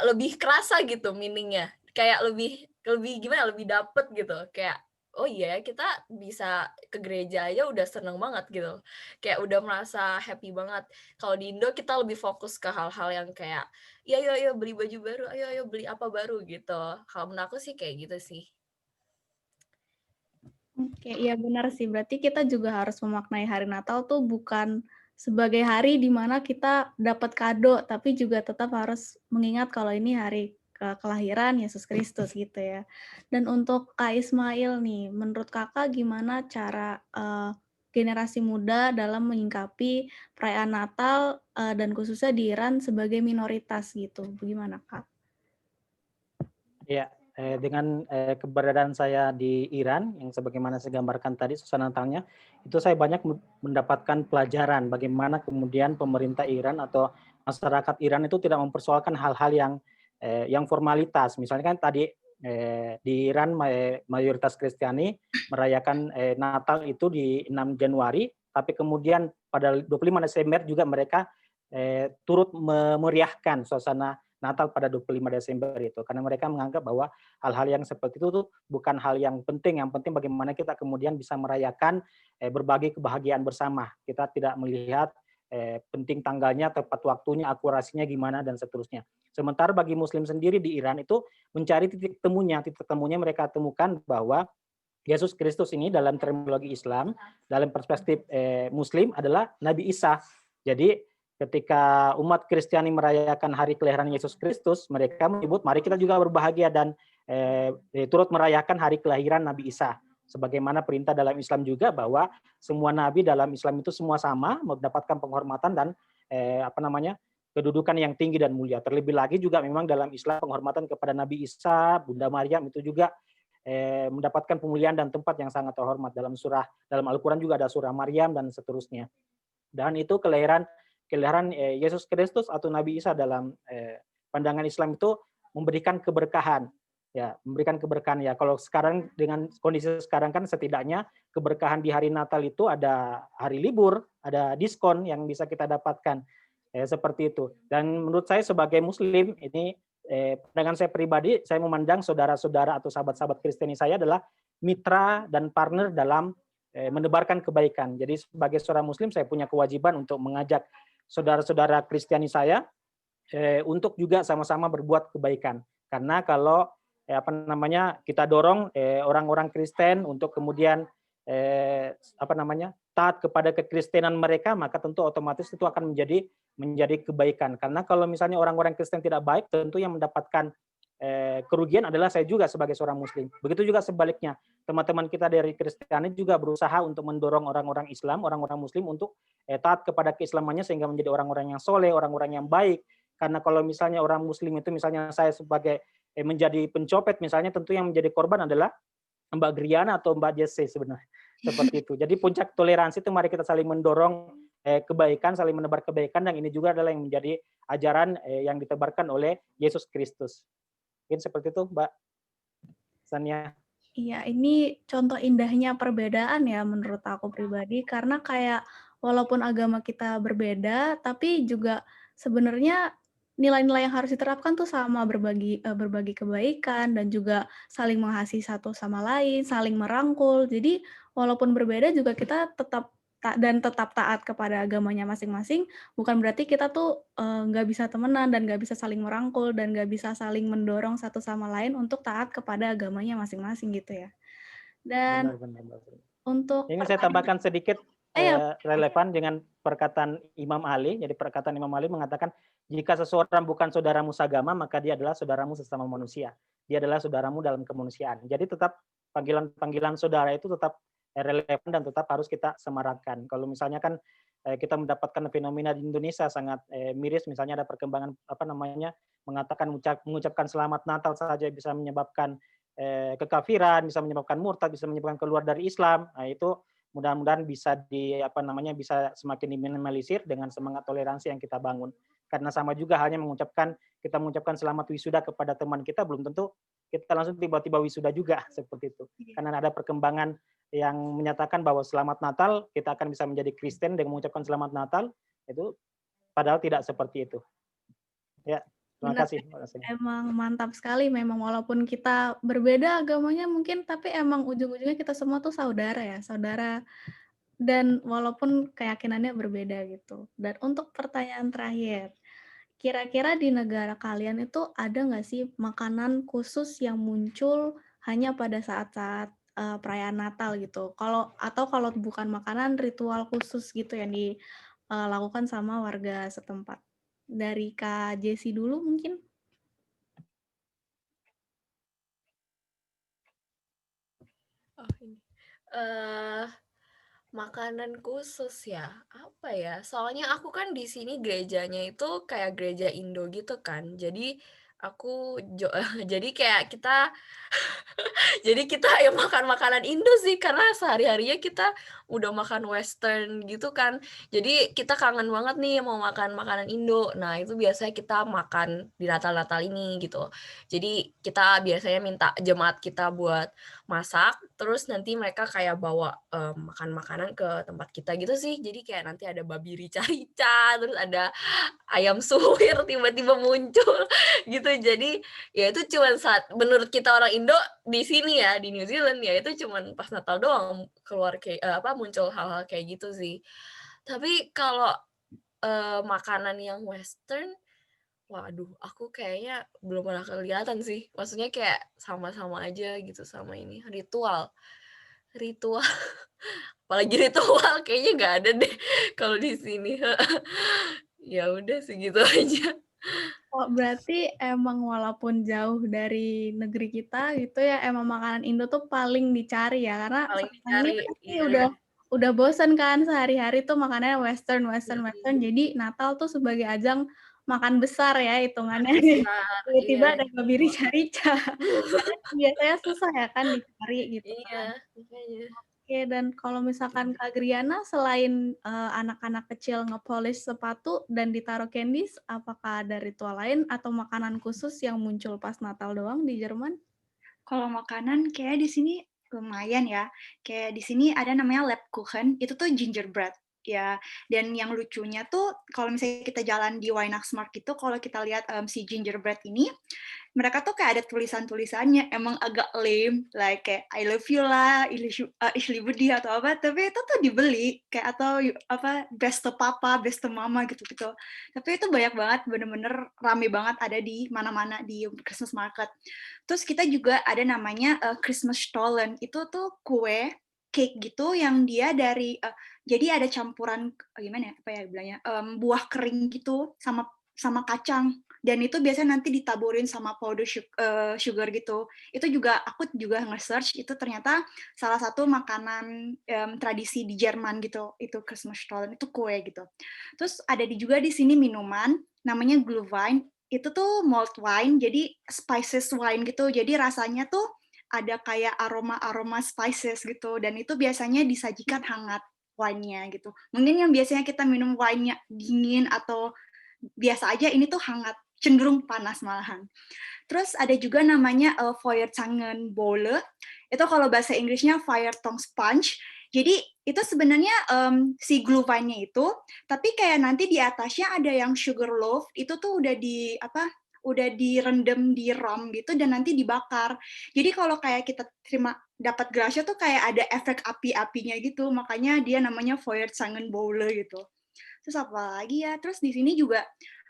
Speaker 4: lebih kerasa gitu meaning-nya. Kayak lebih lebih gimana, lebih dapet gitu. Kayak, oh iya kita bisa ke gereja aja udah seneng banget gitu. Kayak udah merasa happy banget. Kalau di Indo kita lebih fokus ke hal-hal yang kayak, "Ya ayo ayo beli baju baru, ayo ayo beli apa baru," gitu. Kalau menurut aku sih kayak gitu sih.
Speaker 1: Oke, iya benar sih. Berarti kita juga harus memaknai hari Natal tuh bukan sebagai hari di mana kita dapat kado, tapi juga tetap harus mengingat kalau ini hari kelahiran Yesus Kristus gitu ya. Dan untuk Kak Ismail nih, menurut Kakak gimana cara generasi muda dalam menyingkapi perayaan Natal dan khususnya di Iran sebagai minoritas gitu? Bagaimana Kak?
Speaker 2: Ya, dengan keberadaan saya di Iran, yang sebagaimana saya gambarkan tadi, suasana Natalnya, itu saya banyak mendapatkan pelajaran bagaimana kemudian pemerintah Iran atau masyarakat Iran itu tidak mempersoalkan hal-hal yang formalitas. Misalnya kan tadi di Iran mayoritas Kristiani merayakan Natal itu di 6 Januari, tapi kemudian pada 25 Desember juga mereka turut memeriahkan suasana Natal pada 25 Desember itu, karena mereka menganggap bahwa hal-hal yang seperti itu tuh bukan hal yang penting. Yang penting bagaimana kita kemudian bisa merayakan berbagai kebahagiaan bersama. Kita tidak melihat penting tanggalnya, tepat waktunya, akurasinya gimana dan seterusnya. Sementara bagi Muslim sendiri di Iran itu mencari titik temunya. Titik temunya mereka temukan bahwa Yesus Kristus ini dalam terminologi Islam, dalam perspektif Muslim adalah Nabi Isa. Jadi ketika umat Kristiani merayakan hari kelahiran Yesus Kristus, mereka menyebut mari kita juga berbahagia dan turut merayakan hari kelahiran Nabi Isa. Sebagaimana perintah dalam Islam juga bahwa semua nabi dalam Islam itu semua sama, mendapatkan penghormatan dan kedudukan yang tinggi dan mulia. Terlebih lagi juga memang dalam Islam penghormatan kepada Nabi Isa, Bunda Maryam itu juga mendapatkan pemulihan dan tempat yang sangat terhormat. Dalam Al-Quran juga ada surah Maryam dan seterusnya. Dan itu kelahiran Yesus Kristus atau Nabi Isa dalam pandangan Islam itu memberikan keberkahan. Ya, memberikan keberkahan ya. Kalau sekarang dengan kondisi sekarang kan setidaknya keberkahan di hari Natal itu ada hari libur, ada diskon yang bisa kita dapatkan. Seperti itu. Dan menurut saya sebagai Muslim ini dengan saya pribadi, saya memandang saudara-saudara atau sahabat-sahabat Kristiani saya adalah mitra dan partner dalam menebarkan kebaikan. Jadi sebagai seorang Muslim, saya punya kewajiban untuk mengajak saudara-saudara Kristiani saya untuk juga sama-sama berbuat kebaikan. Karena kalau kita dorong orang-orang Kristen untuk kemudian taat kepada kekristenan mereka, maka tentu otomatis itu akan menjadi kebaikan. Karena kalau misalnya orang-orang Kristen tidak baik, tentu yang mendapatkan kerugian adalah saya juga sebagai seorang Muslim. Begitu juga sebaliknya, teman-teman kita dari Kristiani juga berusaha untuk mendorong orang-orang Islam, orang-orang Muslim untuk taat kepada keislamannya sehingga menjadi orang-orang yang soleh, orang-orang yang baik. Karena kalau misalnya orang Muslim itu, misalnya saya sebagai menjadi pencopet, misalnya tentu yang menjadi korban adalah Mbak Griana atau Mbak Jesse sebenarnya. Seperti itu. Jadi puncak toleransi itu mari kita saling mendorong kebaikan, saling menebar kebaikan, dan ini juga adalah yang menjadi ajaran yang ditebarkan oleh Yesus Kristus. Mungkin seperti itu, Mbak Sania.
Speaker 1: Iya, ini contoh indahnya perbedaan ya menurut aku pribadi, karena kayak walaupun agama kita berbeda, tapi juga sebenarnya nilai-nilai yang harus diterapkan tuh sama, berbagi kebaikan dan juga saling mengasihi satu sama lain, saling merangkul. Jadi walaupun berbeda juga kita tetap taat kepada agamanya masing-masing, bukan berarti kita tuh nggak bisa temenan dan nggak bisa saling merangkul dan nggak bisa saling mendorong satu sama lain untuk taat kepada agamanya masing-masing gitu ya. Dan
Speaker 2: Benar.
Speaker 1: untuk
Speaker 2: Ingin saya tambahkan sedikit
Speaker 1: ya.
Speaker 2: relevan dengan perkataan Imam Ali. Jadi perkataan Imam Ali mengatakan, jika seseorang bukan saudaramu seagama, maka dia adalah saudaramu sesama manusia. Dia adalah saudaramu dalam kemanusiaan. Jadi tetap panggilan saudara itu tetap relevan dan tetap harus kita semarakkan. Kalau misalnya kan kita mendapatkan fenomena di Indonesia sangat miris, misalnya ada perkembangan mengatakan mengucapkan selamat Natal saja bisa menyebabkan kekafiran, bisa menyebabkan murtad, bisa menyebabkan keluar dari Islam. Nah, itu mudah-mudahan bisa bisa semakin diminimalisir dengan semangat toleransi yang kita bangun. Karena sama juga halnya kita mengucapkan selamat wisuda kepada teman kita, belum tentu kita langsung tiba-tiba wisuda juga seperti itu. Karena ada perkembangan yang menyatakan bahwa selamat Natal kita akan bisa menjadi Kristen dengan mengucapkan selamat Natal, itu padahal tidak seperti itu. Ya, terima
Speaker 1: Benar,
Speaker 2: kasih. Terima kasih.
Speaker 1: emang mantap sekali memang walaupun kita berbeda agamanya mungkin, tapi emang ujung-ujungnya kita semua tuh saudara ya, saudara dan walaupun keyakinannya berbeda gitu. Dan untuk pertanyaan terakhir, kira-kira di negara kalian itu ada nggak sih makanan khusus yang muncul hanya pada saat-saat perayaan Natal gitu? Kalau bukan makanan, ritual khusus gitu yang dilakukan sama warga setempat. Dari Kak Jessie dulu mungkin.
Speaker 4: Oh, ini. Makanan khusus ya, apa ya? Soalnya aku kan di sini gerejanya itu kayak gereja Indo gitu kan. Jadi aku jadi kayak kita jadi kita ya makan makanan Indo sih karena sehari-harinya kita udah makan Western gitu kan. Jadi kita kangen banget nih mau makan makanan Indo. Nah, itu biasanya kita makan di Natal-Natal ini gitu. Jadi kita biasanya minta jemaat kita buat masak, terus nanti mereka kayak bawa makan makanan ke tempat kita gitu sih. Jadi kayak nanti ada babi rica-rica, terus ada ayam suwir tiba-tiba muncul gitu. Jadi ya itu cuman saat menurut kita orang Indo di sini ya di New Zealand ya itu cuman pas Natal doang keluar kayak muncul hal-hal kayak gitu sih. Tapi kalau makanan yang Western, waduh aku kayaknya belum pernah kelihatan sih. Maksudnya kayak sama-sama aja gitu sama ini ritual. Ritual apalagi ritual kayaknya nggak ada deh kalau di sini. Ya udah segitu aja.
Speaker 1: Oh, berarti emang walaupun jauh dari negeri kita gitu ya, emang makanan Indo tuh paling dicari ya, karena
Speaker 4: Paling
Speaker 1: selama ini
Speaker 4: dicari,
Speaker 1: pasti
Speaker 4: iya.
Speaker 1: udah bosen kan sehari-hari tuh makannya Western. Jadi Natal tuh sebagai ajang makan besar ya hitungannya.
Speaker 4: Besar, iya.
Speaker 1: Tiba-tiba ada babi rica-rica. Karena biasanya susah ya kan dicari gitu
Speaker 4: Iya,
Speaker 1: kan.
Speaker 4: makanya.
Speaker 1: Oke, dan kalau misalkan Kak Griana selain anak-anak kecil ngepolish sepatu dan ditaruh candies, apakah ada ritual lain atau makanan khusus yang muncul pas Natal doang di Jerman?
Speaker 3: Kalau makanan kayak di sini lumayan ya. Kayak di sini ada namanya Lebkuchen, itu tuh gingerbread ya. Dan yang lucunya tuh kalau misalnya kita jalan di Weihnachtsmarkt gitu, kalau kita lihat si gingerbread ini, mereka tuh kayak ada tulisan-tulisannya emang agak lame, like kayak I love you lah, ich liebe dich atau apa, tapi itu tuh dibeli kayak atau apa beste papa, beste mama gitu-gitu. Tapi itu banyak banget, bener-bener rame banget ada di mana-mana di Christmas market. Terus kita juga ada namanya Christmas Stollen, itu tuh kue cake gitu yang dia dari jadi ada campuran gimana ya apa ya bilangnya buah kering gitu sama kacang dan itu biasanya nanti ditaburin sama powder sugar gitu. Itu juga aku juga nge-search itu ternyata salah satu makanan tradisi di Jerman gitu. Itu Christmas Stollen, itu kue gitu. Terus ada juga di sini minuman namanya Glühwein. Itu tuh malt wine, jadi spices wine gitu. Jadi rasanya tuh ada kayak aroma-aroma spices gitu dan itu biasanya disajikan hangat wine-nya gitu. Mungkin yang biasanya kita minum wine-nya dingin atau biasa aja ini tuh hangat, cenderung panas malahan. Terus ada juga namanya Feuerzangenbowle. Itu kalau bahasa Inggrisnya fire tongue sponge. Jadi itu sebenarnya si glühweinnya itu, tapi kayak nanti di atasnya ada yang sugar loaf. Itu tuh udah direndam di rum gitu dan nanti dibakar. Jadi kalau kayak kita dapat gelasnya tuh kayak ada efek api-apinya gitu. Makanya dia namanya Feuerzangenbowle gitu. Terus apa lagi ya? Terus di sini juga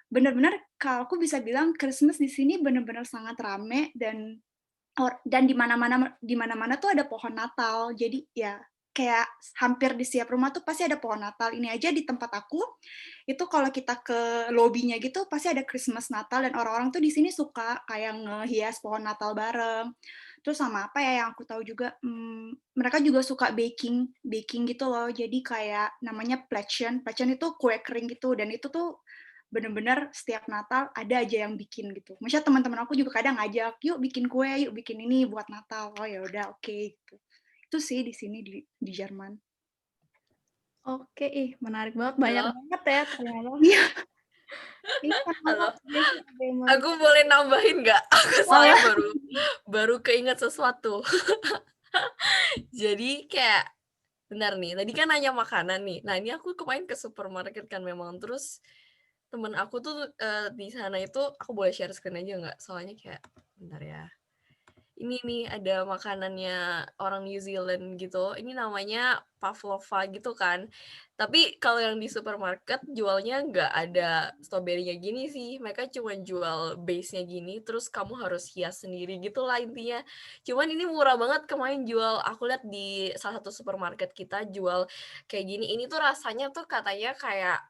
Speaker 3: benar-benar kalau aku bisa bilang Christmas di sini benar-benar sangat rame dan di mana-mana tuh ada pohon Natal. Jadi ya kayak hampir di setiap rumah tuh pasti ada pohon Natal. Ini aja di tempat aku itu kalau kita ke lobbynya gitu pasti ada Christmas Natal dan orang-orang tuh di sini suka kayak ngehias pohon Natal bareng. Terus sama apa ya yang aku tahu juga mereka juga suka baking gitu loh. Jadi kayak namanya Plätzchen itu kue kering gitu dan itu tuh bener-bener setiap Natal ada aja yang bikin gitu. Maksudnya teman-teman aku juga kadang ngajak, yuk bikin kue, yuk bikin ini buat Natal. Oh ya udah, oke gitu. Itu sih di sini di Jerman.
Speaker 1: Oke, menarik banget, banyak
Speaker 4: Halo.
Speaker 1: banget ya ternyata.
Speaker 3: Iya. Ini kan
Speaker 4: Halo,
Speaker 3: maaf guys, ada yang mau
Speaker 4: aku boleh nambahin nggak? Aku soalnya baru keinget sesuatu. Jadi kayak benar nih, tadi kan nanya makanan nih. Nah ini aku kemarin ke supermarket kan memang. Terus temen aku tuh di sana itu, aku boleh share screen aja nggak? Soalnya kayak, bentar ya. Ini nih ada makanannya orang New Zealand gitu. Ini namanya pavlova gitu kan. Tapi kalau yang di supermarket jualnya nggak ada stroberinya gini sih. Mereka cuma jual base-nya gini, terus kamu harus hias sendiri gitu lah intinya. Cuman ini murah banget kemarin jual. Aku lihat di salah satu supermarket kita jual kayak gini. Ini tuh rasanya tuh katanya kayak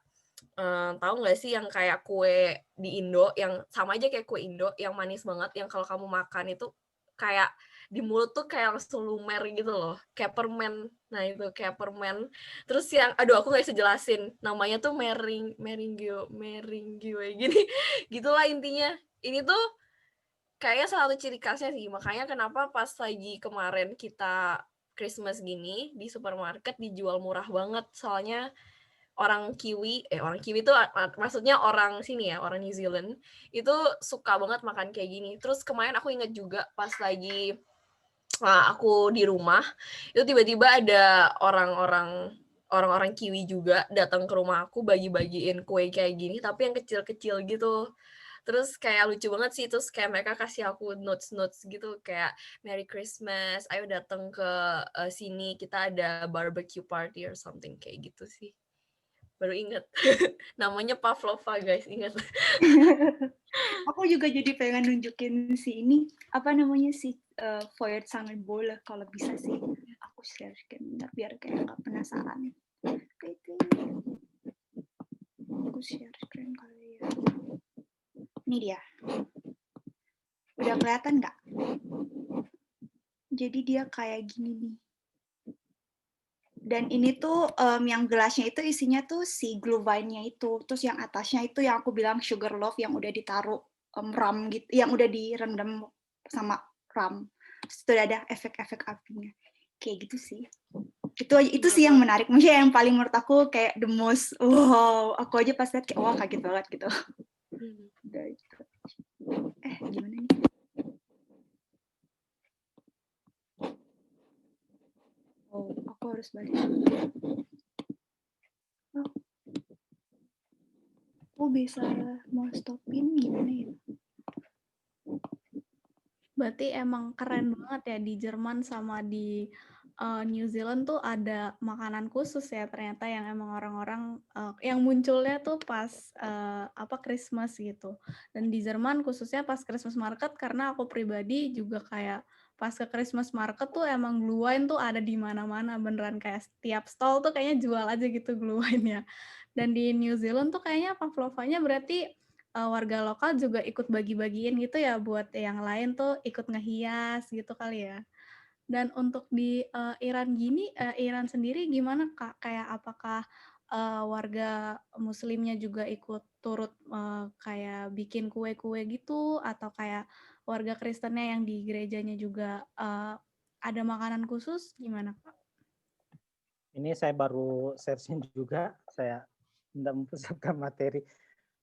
Speaker 4: tahu nggak sih yang kayak kue di Indo yang sama aja kayak kue Indo yang manis banget yang kalau kamu makan itu kayak di mulut tuh kayak langsung lumer gitu loh, kayak permen. Nah itu kayak permen. Terus yang, aduh aku nggak bisa jelasin, namanya tuh meringio gini, gitulah intinya. Ini tuh kayaknya salah satu ciri khasnya sih, makanya kenapa pas lagi kemarin kita Christmas gini di supermarket dijual murah banget, soalnya orang Kiwi itu maksudnya orang sini ya, orang New Zealand, itu suka banget makan kayak gini. Terus kemarin aku inget juga pas lagi aku di rumah, itu tiba-tiba ada orang-orang Kiwi juga datang ke rumah aku bagi-bagiin kue kayak gini, tapi yang kecil-kecil gitu. Terus kayak lucu banget sih, terus kayak mereka kasih aku notes-notes gitu kayak Merry Christmas, ayo datang ke sini, kita ada barbecue party or something kayak gitu sih. Baru inget. Namanya pavlova guys, ingat.
Speaker 3: Aku juga jadi pengen nunjukin si ini, apa namanya si Voyage Sangat Bola kalau bisa sih. Aku share screen biar kayak nggak penasaran. Aku share screen kali ya. Ini dia. Udah kelihatan nggak? Jadi dia kayak gini nih. Dan ini tuh yang gelasnya itu isinya tuh si glühwein-nya itu. Terus yang atasnya itu yang aku bilang sugar loaf yang udah ditaruh ram gitu, yang udah direndam sama ram. Terus itu ada efek-efek apinya. Kayak gitu sih. Itu sih yang menarik. Maksudnya yang paling menurut aku kayak the most wow. Aku aja pas lihat kayak wah kaget banget gitu. Udah itu. Gimana nih? Oh, aku harus balik. Oh, bisa mau stopin gimana ya?
Speaker 1: Berarti emang keren banget ya di Jerman sama di New Zealand tuh ada makanan khusus ya ternyata yang emang orang-orang yang munculnya tuh pas Christmas gitu. Dan di Jerman khususnya pas Christmas market karena aku pribadi juga kayak pas ke Christmas market tuh emang glühwein tuh ada di mana-mana, beneran kayak setiap stall tuh kayaknya jual aja gitu glühwein ya. Dan di New Zealand tuh kayaknya pavlovanya berarti warga lokal juga ikut bagi-bagiin gitu ya buat yang lain tuh ikut ngehias gitu kali ya. Dan untuk di Iran sendiri gimana Kak? Kayak apakah warga muslimnya juga ikut turut kayak bikin kue-kue gitu atau kayak warga Kristennya yang di gerejanya juga ada makanan khusus gimana Kak?
Speaker 2: Ini saya baru searching juga, saya tidak mempersiapkan materi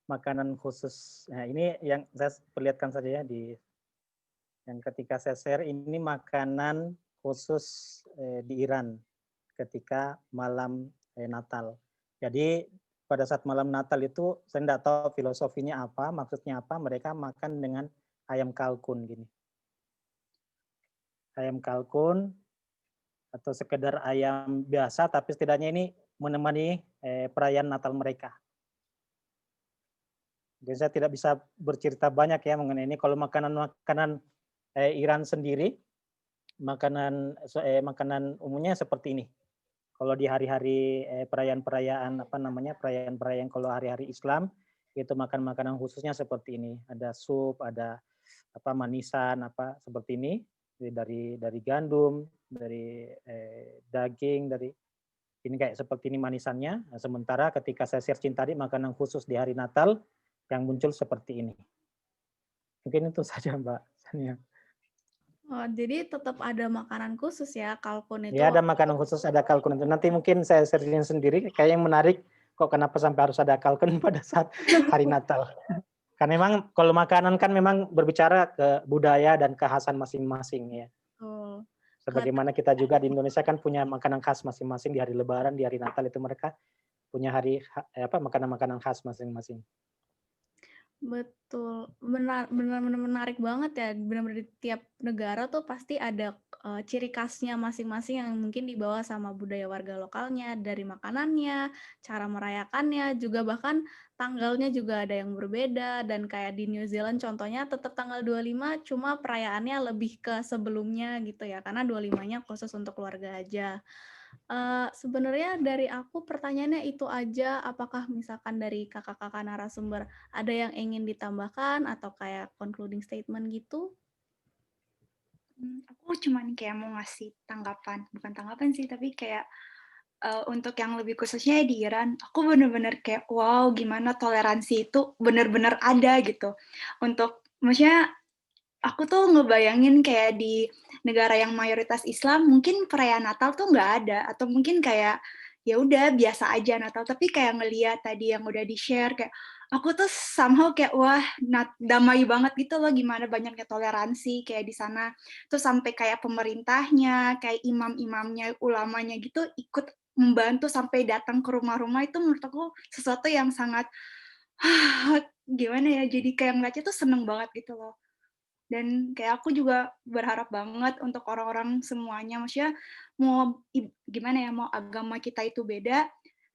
Speaker 2: makanan khusus. Nah, ini yang saya perlihatkan saja ya di yang ketika saya share ini makanan khusus di Iran ketika malam Natal. Jadi pada saat malam Natal itu saya tidak tahu filosofinya apa, maksudnya apa, mereka makan dengan ayam kalkun gini. Ayam kalkun atau sekedar ayam biasa, tapi setidaknya ini menemani perayaan Natal mereka. Jadi saya tidak bisa bercerita banyak ya mengenai ini. Kalau makanan Iran sendiri, makanan umumnya seperti ini. Kalau di hari-hari perayaan-perayaan perayaan-perayaan kalau hari-hari Islam itu makan makanan khususnya seperti ini. Ada sup, ada manisan seperti ini dari gandum, dari daging, dari ini kayak seperti ini manisannya. Nah, sementara ketika saya searching tadi makanan khusus di hari Natal yang muncul seperti ini. Mungkin itu saja Mbak Sania.
Speaker 1: Oh, jadi tetap ada makanan khusus ya kalkun itu.
Speaker 2: Ya ada makanan khusus, ada kalkun itu. Nanti mungkin saya searching sendiri. Kayak yang menarik kok kenapa sampai harus ada kalkun pada saat hari Natal. Karena memang kalau makanan kan memang berbicara ke budaya dan kekhasan masing-masing ya.
Speaker 1: Betul.
Speaker 2: Sebagaimana kita juga di Indonesia kan punya makanan khas masing-masing di hari Lebaran, di hari Natal itu mereka punya makanan-makanan khas masing-masing.
Speaker 1: Betul, benar-benar menarik banget ya. Benar-benar di tiap negara tuh pasti ada ciri khasnya masing-masing yang mungkin dibawa sama budaya warga lokalnya, dari makanannya, cara merayakannya, juga bahkan tanggalnya juga ada yang berbeda. Dan kayak di New Zealand contohnya tetap tanggal 25, cuma perayaannya lebih ke sebelumnya gitu ya, karena 25-nya khusus untuk keluarga aja. Sebenarnya dari aku pertanyaannya itu aja, apakah misalkan dari kakak-kakak narasumber ada yang ingin ditambahkan atau kayak concluding statement gitu?
Speaker 3: Aku cuman kayak mau ngasih tanggapan, bukan tanggapan sih, tapi kayak untuk yang lebih khususnya di Iran, aku bener-bener kayak wow, gimana toleransi itu bener-bener ada gitu. Maksudnya aku tuh ngebayangin kayak di negara yang mayoritas Islam, mungkin perayaan Natal tuh nggak ada, atau mungkin kayak ya udah biasa aja Natal, tapi kayak ngeliat tadi yang udah di-share, kayak aku tuh somehow kayak wah damai banget gitu loh, gimana banyaknya toleransi kayak di sana. Terus sampai kayak pemerintahnya, kayak imam-imamnya, ulamanya gitu ikut membantu sampai datang ke rumah-rumah, itu menurut aku sesuatu yang sangat gimana ya, jadi kayak ngeliatnya tuh seneng banget gitu loh. Dan kayak aku juga berharap banget untuk orang-orang semuanya, maksudnya gimana ya, mau agama kita itu beda,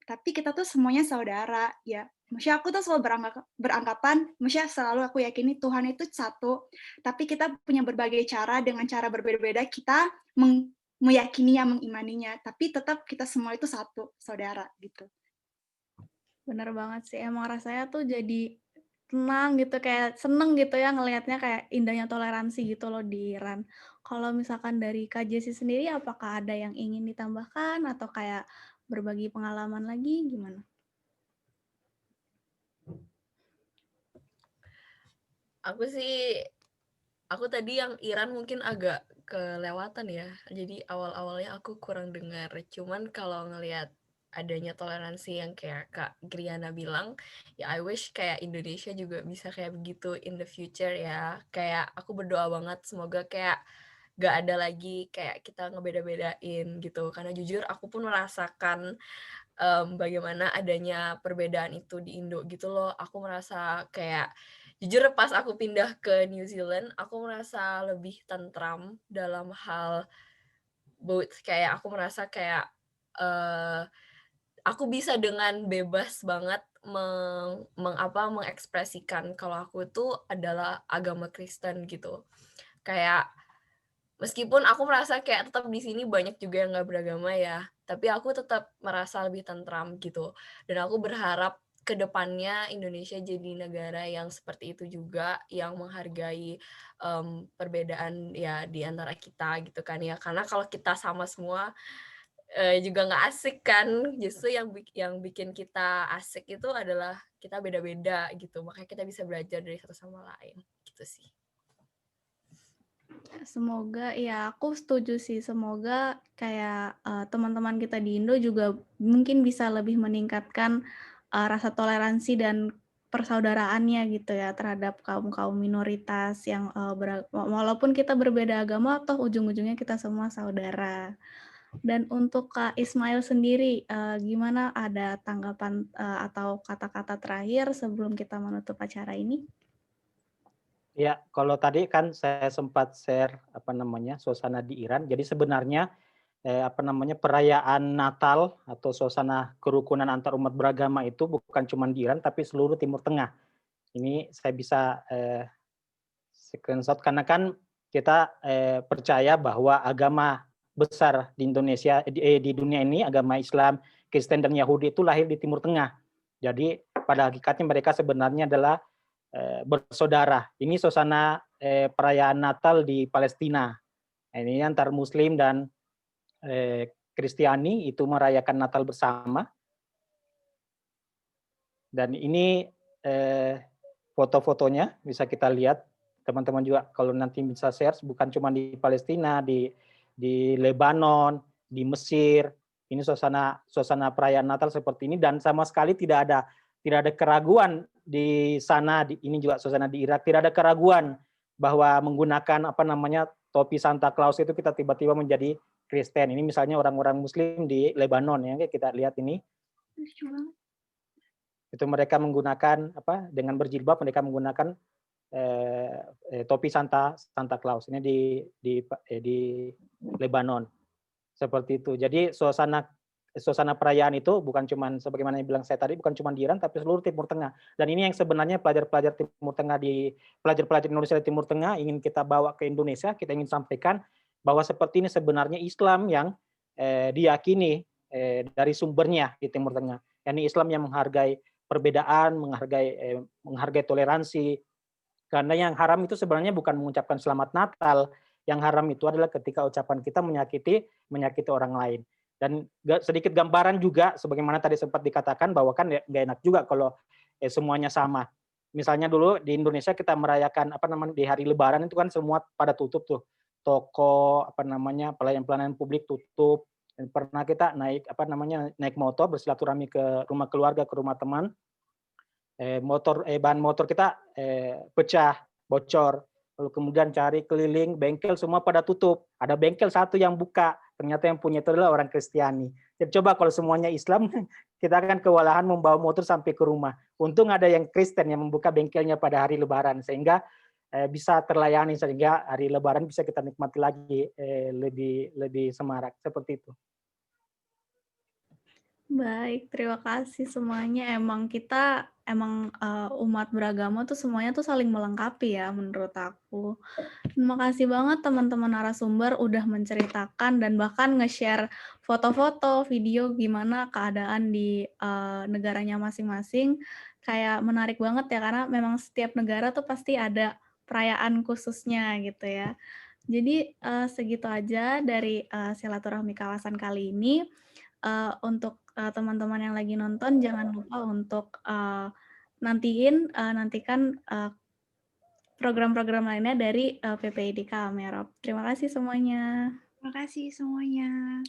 Speaker 3: tapi kita tuh semuanya saudara, ya. Maksudnya aku tuh selalu beranggapan, maksudnya selalu aku yakini Tuhan itu satu, tapi kita punya berbagai cara, dengan cara berbeda-beda kita meyakininya, mengimaninya, tapi tetap kita semua itu satu, saudara, gitu.
Speaker 1: Bener banget sih, emang rasanya tuh jadi tenang gitu, kayak seneng gitu ya ngelihatnya kayak indahnya toleransi gitu loh di Iran. Kalau misalkan dari Kak Jessi sendiri, apakah ada yang ingin ditambahkan atau kayak berbagi pengalaman lagi, gimana?
Speaker 4: Aku tadi yang Iran mungkin agak kelewatan ya. Jadi awal-awalnya aku kurang dengar. Cuman kalau ngelihat adanya toleransi yang kayak Kak Griana bilang, ya I wish kayak Indonesia juga bisa kayak begitu in the future ya. Kayak aku berdoa banget semoga kayak gak ada lagi kayak kita ngebeda-bedain gitu. Karena jujur aku pun merasakan bagaimana adanya perbedaan itu di Indo gitu loh. Aku merasa kayak jujur pas aku pindah ke New Zealand, aku merasa lebih tentram dalam hal both kayak aku merasa kayak aku bisa dengan bebas banget mengekspresikan kalau aku itu adalah agama Kristen gitu. Kayak meskipun aku merasa kayak tetap di sini banyak juga yang nggak beragama ya, tapi aku tetap merasa lebih tentram gitu. Dan aku berharap ke depannya Indonesia jadi negara yang seperti itu juga, yang menghargai perbedaan ya di antara kita gitu kan ya. Karena kalau kita sama semua juga nggak asik kan. Justru yang bikin kita asik itu adalah kita beda-beda gitu. Makanya kita bisa belajar dari satu sama lain gitu sih.
Speaker 1: Semoga, ya aku setuju sih, semoga kayak teman-teman kita di Indo juga mungkin bisa lebih meningkatkan rasa toleransi dan persaudaraannya gitu ya terhadap kaum-kaum minoritas yang walaupun kita berbeda agama, toh ujung-ujungnya kita semua saudara. Dan untuk Kak Ismail sendiri, gimana, ada tanggapan atau kata-kata terakhir sebelum kita menutup acara ini?
Speaker 2: Ya, kalau tadi kan saya sempat share suasana di Iran. Jadi sebenarnya perayaan Natal atau suasana kerukunan antar umat beragama itu bukan cuma di Iran tapi seluruh Timur Tengah. Ini saya bisa screenshot karena kan kita percaya bahwa agama besar di Indonesia di dunia ini, agama Islam, Kristen dan Yahudi itu lahir di Timur Tengah. Jadi pada hakikatnya mereka sebenarnya adalah bersaudara. Ini suasana perayaan Natal di Palestina. Ini antar Muslim dan Kristiani itu merayakan Natal bersama. Dan ini foto-fotonya bisa kita lihat. Teman-teman juga kalau nanti bisa share, bukan cuma di Palestina, di Lebanon, di Mesir, Ini suasana perayaan Natal seperti ini, dan sama sekali tidak ada keraguan di sana. Ini juga suasana di Irak, tidak ada keraguan bahwa menggunakan topi Santa Claus itu kita tiba-tiba menjadi Kristen. Ini misalnya orang-orang Muslim di Lebanon ya, kita lihat ini. Itu mereka menggunakan dengan berjilbab, mereka menggunakan topi Santa Claus ini di Lebanon. Seperti itu. Jadi suasana perayaan itu bukan cuma sebagaimana yang bilang saya tadi, bukan cuma di Iran tapi seluruh Timur Tengah. Dan ini yang sebenarnya pelajar-pelajar Timur Tengah pelajar-pelajar Indonesia di Timur Tengah ingin kita bawa ke Indonesia. Kita ingin sampaikan bahwa seperti ini sebenarnya Islam yang diyakini dari sumbernya di Timur Tengah. Yani Islam yang menghargai perbedaan, menghargai toleransi. Karena yang haram itu sebenarnya bukan mengucapkan selamat Natal. Yang haram itu adalah ketika ucapan kita menyakiti orang lain. Dan sedikit gambaran juga, sebagaimana tadi sempat dikatakan bahwa kan nggak enak juga kalau semuanya sama. Misalnya dulu di Indonesia kita merayakan di hari Lebaran itu kan semua pada tutup tuh, toko pelayanan publik tutup. Dan pernah kita naik motor bersilaturahmi ke rumah keluarga, ke rumah teman. Bahan motor kita pecah, bocor. Lalu kemudian cari keliling, bengkel semua pada tutup. Ada bengkel satu yang buka, ternyata yang punya itu adalah orang Kristiani. Jadi coba kalau semuanya Islam, kita akan kewalahan membawa motor sampai ke rumah. Untung ada yang Kristen yang membuka bengkelnya pada hari Lebaran, sehingga bisa terlayani, sehingga hari Lebaran bisa kita nikmati lagi lebih semarak. Seperti itu.
Speaker 1: Baik, terima kasih semuanya. Kita umat beragama tuh semuanya tuh saling melengkapi ya menurut aku. Terima kasih banget teman-teman narasumber udah menceritakan dan bahkan nge-share foto-foto, video gimana keadaan di negaranya masing-masing. Kayak menarik banget ya, karena memang setiap negara tuh pasti ada perayaan khususnya gitu ya. Jadi segitu aja dari silaturahmi kawasan kali ini. Untuk teman-teman yang lagi nonton, jangan lupa untuk nantikan program-program lainnya dari PPIDK Amerop. Terima kasih semuanya.
Speaker 3: Terima kasih semuanya.